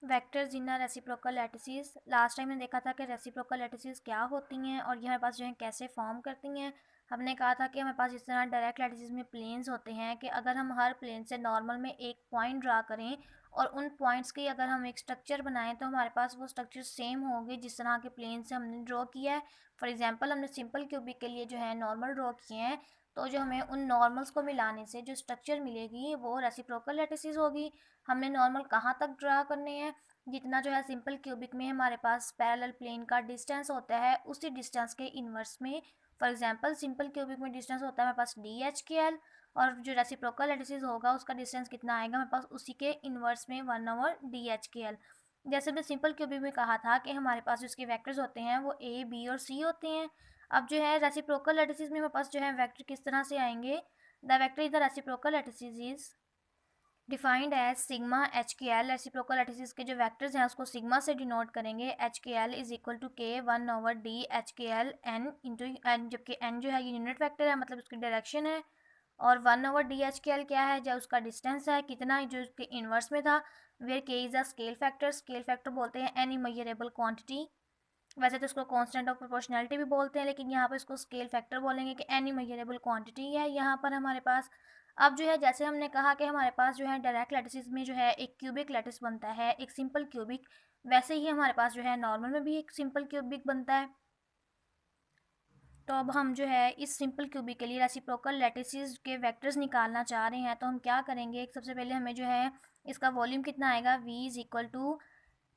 Vectors in reciprocal lattices. Last time मैंने देखा था कि रेसिप्रोकल लैटिसेस क्या होती हैं और ये हमारे पास जो है कैसे फॉर्म करती हैं। हमने कहा था कि हमारे पास इस तरह डायरेक्ट लैटिसेस में प्लेन्स होते हैं कि अगर हम हर प्लेन से नॉर्मल में एक पॉइंट ड्रा करें और उन पॉइंट्स की अगर हम एक स्ट्रक्चर बनाएं तो हमारे पास वो स्ट्रक्चर सेम होंगे जिस तरह के प्लेन से हमने ड्रॉ किया है। फॉर एग्जांपल हमने सिंपल क्यूबिक के लिए जो है नॉर्मल ड्रॉ किए हैं, तो जो हमें उन नॉर्मल्स को मिलाने से जो स्ट्रक्चर मिलेगी वो रेसिप्रोकल लैटिसेस होगी। हमने नॉर्मल कहाँ तक ड्रा करने हैं, जितना जो है सिंपल क्यूबिक में हमारे पास पैरेलल प्लेन का डिस्टेंस होता है उसी डिस्टेंस के इन्वर्स में। फॉर एग्जांपल सिंपल क्यूबिक में डिस्टेंस होता है हमारे पास DH/L, और जो रेसिप्रोकल लैटिसेस होगा उसका डिस्टेंस कितना आएगा हमारे पास उसी के इन्वर्स में 1/DH/L। जैसे मैंने सिंपल क्यूबिक में कहा था कि हमारे पास जो इसके वेक्टर्स होते हैं वो A, B और C होते हैं। अब जो है रेसिप्रोकल लैटिसेस में हमारे पास जो है वेक्टर किस तरह से आएंगे। The vector is the reciprocal lattices is defined as sigma HKL। Reciprocal lattices के जो वेक्टर्स हैं उसको सिग्मा से डिनोट करेंगे। HKL is equal to K 1/D/HKL N into N, जबकि N जो है ये यूनिट वेक्टर है, मतलब उसकी डायरेक्शन है। और 1/DHKL क्या है, जो उसका डिस्टेंस है कितना, जो उसके इन्वर्स में था। Where K is a scale factor, scale factor बोलते हैं एनी मेजरेबल क्वांटिटी। वैसे तो इसको कांस्टेंट ऑफ प्रोपोर्शनैलिटी भी बोलते हैं, लेकिन यहाँ पर इसको स्केल फैक्टर बोलेंगे कि एनी मेजरेबल क्वांटिटी है यहाँ पर हमारे पास। अब जो है जैसे हमने कहा कि हमारे पास जो है डायरेक्ट लैटिसेस में जो है एक क्यूबिक लैटिस बनता है, एक सिंपल क्यूबिक, वैसे ही हमारे पास जो है नॉर्मल में भी एक सिंपल क्यूबिक बनता है। तो अब हम जो है इस सिंपल क्यूबिक के लिए रेसिप्रोकल लैटिसेस के वेक्टर्स निकालना चाह रहे हैं, तो हम क्या करेंगे, सबसे पहले हमें जो है इसका वॉल्यूम कितना आएगा, V is equal to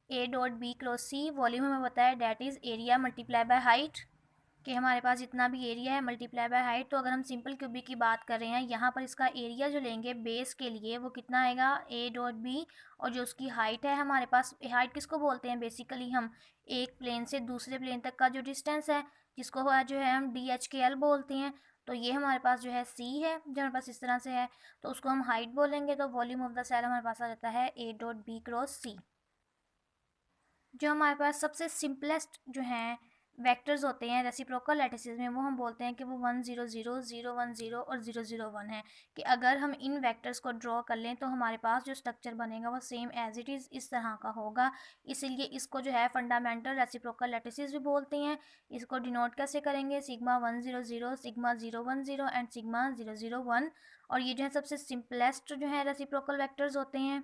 A.B×C। Volume हमें बताया that is area multiply by height, कि हमारे पास जितना भी एरिया है मल्टीप्लाई बाय हाइट। तो अगर हम सिंपल क्यूबिक की बात कर रहे हैं, यहाँ पर इसका एरिया जो लेंगे बेस के लिए वो कितना आएगा A.B, और जो उसकी हाइट है हमारे पास, हाइट किसको बोलते हैं, बेसिकली हम एक प्लेन से दूसरे प्लेन तक का जो डिस्टेंस है जिसको जो है हम DH/L बोलते हैं। तो ये हमारे पास जो है C है जो हमारे पास इस तरह से है, तो उसको हम हाइट बोलेंगे। तो वॉल्यूम ऑफ द सेल हमारे पास आ जाता है A.B×C। जो हमारे पास सबसे सिंपलेस्ट जो हैं वेक्टर्स होते हैं रेसिप्रोकल लैटिसेस में, वो हम बोलते हैं कि वो 1 0 0 0 1 0 और 0 0 1 है। कि अगर हम इन वेक्टर्स को ड्रॉ कर लें तो हमारे पास जो स्ट्रक्चर बनेगा वो सेम एज इट इज़ इस तरह का होगा। इसीलिए इसको जो है फंडामेंटल रेसिप्रोकल लैटिसेस भी बोलते हैं। इसको डिनोट कैसे करेंगे, सिग्मा 1 0 0, सिग्मा 0 1 0 एंड सिग्मा 0 0 1। और ये जो है सबसे सिंपलेस्ट जो है रेसिप्रोकल वेक्टर्स होते हैं।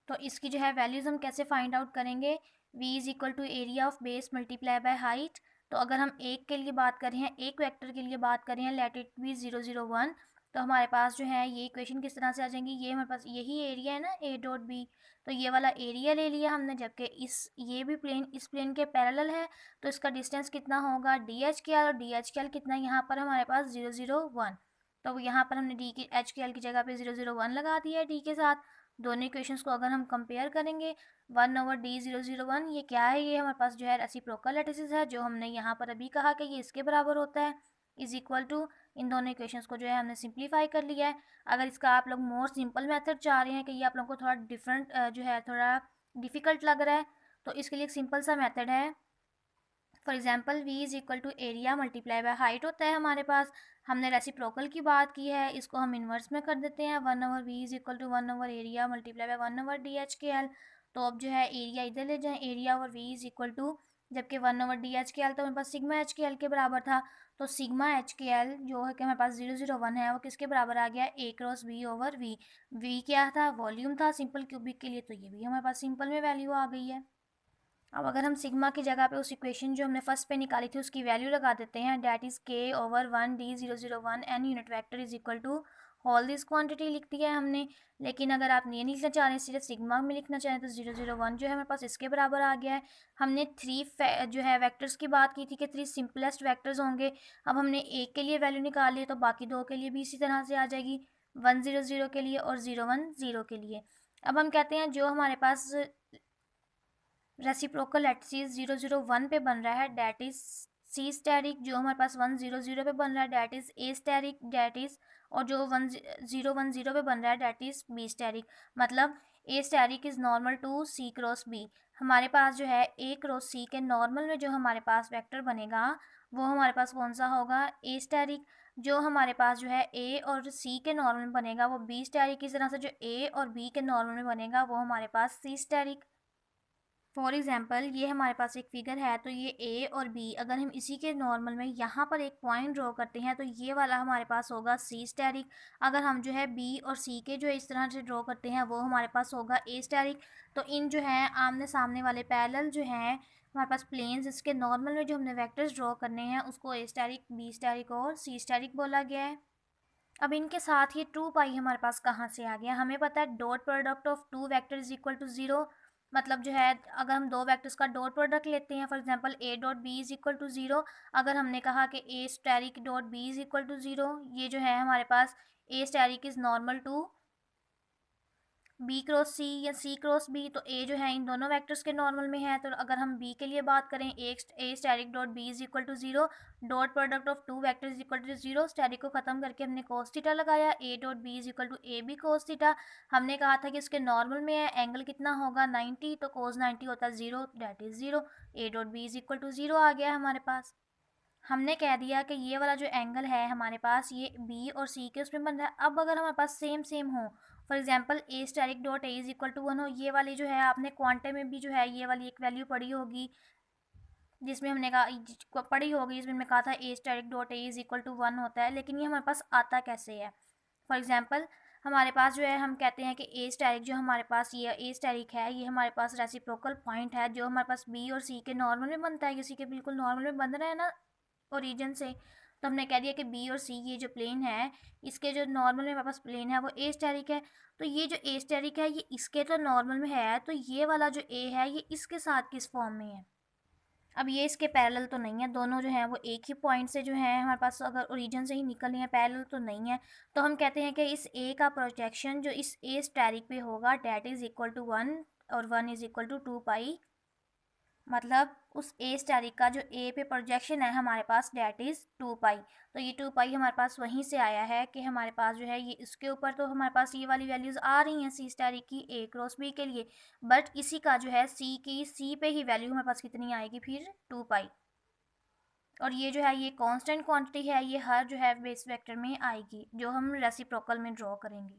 तो इसकी जो है वैल्यूज़ हम कैसे फाइंड आउट करेंगे, v is equal to area of base multiply by height. तो अगर हम एक के लिए बात कर रहे हैं, एक वेक्टर के लिए बात कर रहे हैं, लेट इट बी 0 0 1, तो हमारे पास जो है ये इक्वेशन किस तरह से आ जाएंगी, ये हमारे पास यही एरिया है ना A.B, तो ये वाला एरिया ले लिया हमने, जबकि ये भी प्लेन इस प्लेन के पैरेलल है। तो इसका डिस्टेंस कितना होगा DH/L, और DH/L कितना यहाँ पर हमारे पास 0 0 1। तो यहाँ पर हमने DH/L की जगह पे 0 0 1 लगा दिया है D के साथ। दोनों इक्वेशंस को अगर हम कंपेयर करेंगे, 1/D0 0 1 ये क्या है, ये हमारे पास जो है रेसिप्रोकल लैटिसेस है, जो हमने यहाँ पर अभी कहा कि ये इसके बराबर होता है, इज इक्वल टू। इन दोनों इक्वेशंस को जो है हमने सिंप्लीफाई कर लिया है। अगर इसका आप लोग मोर सिंपल मेथड चाह रहे हैं कि ये आप लोगों को थोड़ा डिफरेंट जो है थोड़ा डिफ़िकल्ट लग रहा है, तो इसके लिए एक सिंपल सा मेथड है। For example V is equal to area multiply by height होता है हमारे पास। हमने रेसिप्रोकल की बात की है, इसको हम इन्वर्स में कर देते हैं, 1/V इज इक्वल टू 1/एरिया मल्टीप्लाई बाय 1/DH/L। तो अब जो है एरिया इधर ले जाएं, एरिया और V इज इक्वल टू, जबकि 1/DH/L तो हमारे पास सिग्मा HKL के बराबर था, तो सिग्मा HKL जो है कि हमारे पास 0 0 1 है, वो किसके बराबर आ गया, A×B/V। V क्या था, वॉल्यूम था सिंपल क्यूबिक के लिए, तो ये भी हमारे पास सिंपल में वैल्यू आ गई है। अब अगर हम सिग्मा की जगह पे उस इक्वेशन जो हमने फर्स्ट पे निकाली थी उसकी वैल्यू लगा देते हैं, that is K/1D0 0 1 n unit vector is equal to whole this quantity लिख दिया है हमने। लेकिन अगर आप ये नहीं लिखना चाह रहे हैं, सिर्फ सिग्मा में लिखना चाहें, तो 0 0 1 जो है हमारे पास इसके बराबर आ गया है। हमने जो है वेक्टर्स की बात की थी कि 3 सिंपलेस्ट वेक्टर्स होंगे। अब हमने एक के लिए वैल्यू निकाल ली, तो बाकी दो के लिए भी इसी तरह से आ जाएगी, 1 0 0 के लिए और 0 1 0 के लिए। अब हम कहते हैं जो हमारे पास रेसिप्रोकल लैटिस 0 0 1 पे बन रहा है, डैट इज C स्टैरिक। जो हमारे पास 1 0 0 पे बन रहा है, that is A asterisk, that is, और जो 1 0 1 0 पे बन रहा है, डैट इज B स्टैरिक। मतलब A asterisk is normal to C×B। हमारे पास जो है A×C के नॉर्मल में जो हमारे पास वेक्टर बनेगा वो हमारे पास कौन सा होगा, A स्टैरिक। जो हमारे पास जो है ए और सी के नॉर्मल में बनेगा वो बी स्टेरिक, इस तरह से जो ए और बी के नॉर्मल में बनेगा वो हमारे पास सी स्टेरिक। फॉर एग्जांपल ये हमारे पास एक फिगर है, तो ये ए और बी अगर हम इसी के नॉर्मल में यहाँ पर एक पॉइंट ड्रॉ करते हैं तो ये वाला हमारे पास होगा सी स्टेरिक। अगर हम जो है बी और सी के जो इस तरह से ड्रॉ करते हैं वो हमारे पास होगा ए स्टेरिक। तो इन जो है आमने सामने वाले पैरेलल जो हैं हमारे पास प्लेन्स, इसके नॉर्मल में जो हमने वेक्टर्स ड्रॉ करने हैं उसको ए स्टेरिक, बी स्टेरिक और सी स्टेरिक बोला गया है। अब इनके साथ ये 2 पाई हमारे पास कहाँ से आ गया? हमें पता है dot product of two vector is equal to zero. मतलब जो है अगर हम दो वेक्टर्स का डॉट प्रोडक्ट लेते हैं, for example A dot B is equal to zero. अगर हमने कहा कि A asterisk dot B is equal to zero, ये जो है हमारे पास A asterisk is normal to B cross C या सी क्रॉस बी, तो ए जो है इन दोनों वेक्टर्स के नॉर्मल में है। तो अगर हम बी के लिए बात करें, A asterisk dot B is equal to zero, dot product of two vector is equal to zero, asterisk को खत्म करके हमने कोस थीटा लगाया, A dot B is equal to A B cos theta. हमने कहा था कि इसके नॉर्मल में है, एंगल कितना होगा 90, तो कोस 90 होता है zero, that is zero. A dot B is equal to zero आ गया हमारे पास। हमने कह दिया कि ये वाला जो एंगल है हमारे पास ये बी और सी के उसमें बन रहा है। अब अगर हमारे पास सेम सेम हो, for example A asterisk dot A is equal to one हो, ये वाली जो है आपने क्वांटम में भी जो है ये वाली एक वैल्यू पढ़ी होगी जिसमें हमने कहा पढ़ी होगी जिसमें हमने कहा था A asterisk dot A is equal to one होता है। लेकिन ये हमारे पास आता कैसे है? फॉर एग्जांपल हमारे पास जो है हम कहते हैं कि ए स्टेरिक जो हमारे पास ये ए स्टेरिक है, ये हमारे पास रेसिप्रोकल पॉइंट है जो हमारे पास बी और सी के नॉर्मल में बनता है, किसी के बिल्कुल नॉर्मल में बन रहा है ना ओरिजिन से। तो हमने कह दिया कि बी और सी ये जो प्लेन है इसके जो नॉर्मल में हमारे पास प्लेन है वो ए स्टेरिक है। तो ये जो ए स्टेरिक है ये इसके तो नॉर्मल में है, तो ये वाला जो ए है ये इसके साथ किस फॉर्म में है? अब ये इसके पैरेलल तो नहीं है, दोनों जो हैं वो एक ही पॉइंट से जो है हमारे पास अगर ओरिजिन से ही निकल रही है, पैरेलल तो नहीं है। तो हम कहते हैं कि इस ए का प्रोजेक्शन जो इस ए स्टेरिक पे होगा that is equal to one, और one is equal to 2 pi. मतलब उस ए स्टेरिक का जो ए पे प्रोजेक्शन है हमारे पास डैट इज़ 2 पाई। तो ये 2 पाई हमारे पास वहीं से आया है कि हमारे पास जो है ये इसके ऊपर तो हमारे पास ये वाली वैल्यूज़ आ रही हैं सी स्टेरिक की ए क्रॉस बी के लिए, बट इसी का जो है सी की सी पे ही वैल्यू हमारे पास कितनी आएगी फिर 2 पाई। और ये जो है ये कांस्टेंट क्वांटिटी है, ये हर जो है बेस वेक्टर में आएगी जो हम रेसिप्रोकल में ड्रॉ करेंगे।